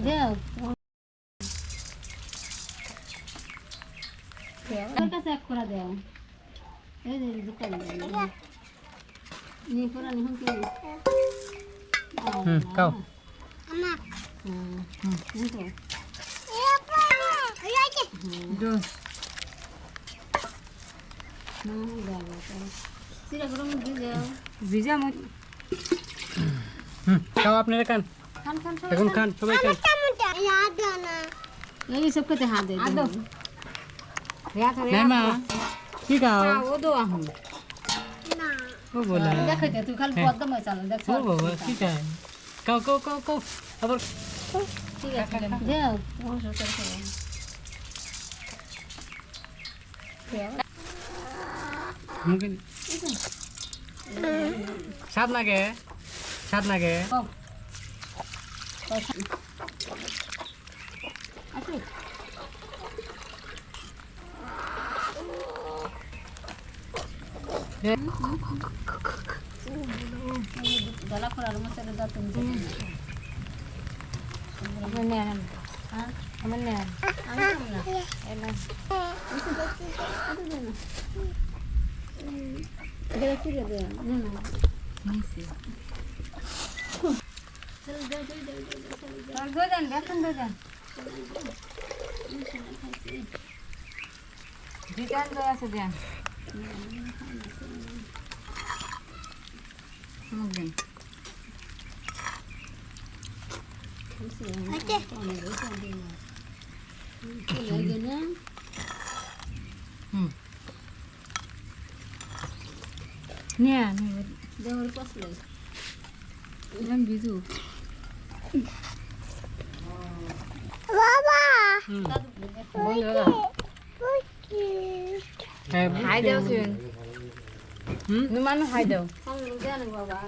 যাও আমার কাছে এক করে দাও এই যে দুটো নি পুরা নি হুঁকি কাও ভিজা মত খাও আপনারা খান খান খান এখন খান সবাই খান এই সব খেতে হাত দে আদো নাই মা কি খাও ও দো আহুন ও বলা দেখে তুই খালি বদম চাল দেখ ও বাবা কি খায় কাও কাও কাও কাও আবার ঠিক আছে যাও ও সরকার মুখে স্বাদ লাগে স্বাদ লাগে গলা খোলার মশলা দাও তুমি আমার নেন আমার নেন আমি না এলা এটা কি রে না না নিছি চল যাও যাও যাও চল যান দেখুন যান দিদান তো আছে দেন মুগদিন আচ্ছা নিয়ে দেওয়ার কসলে এরকম বিজু বাবা হাই দাও শুন নুমান হাই দাও বাবা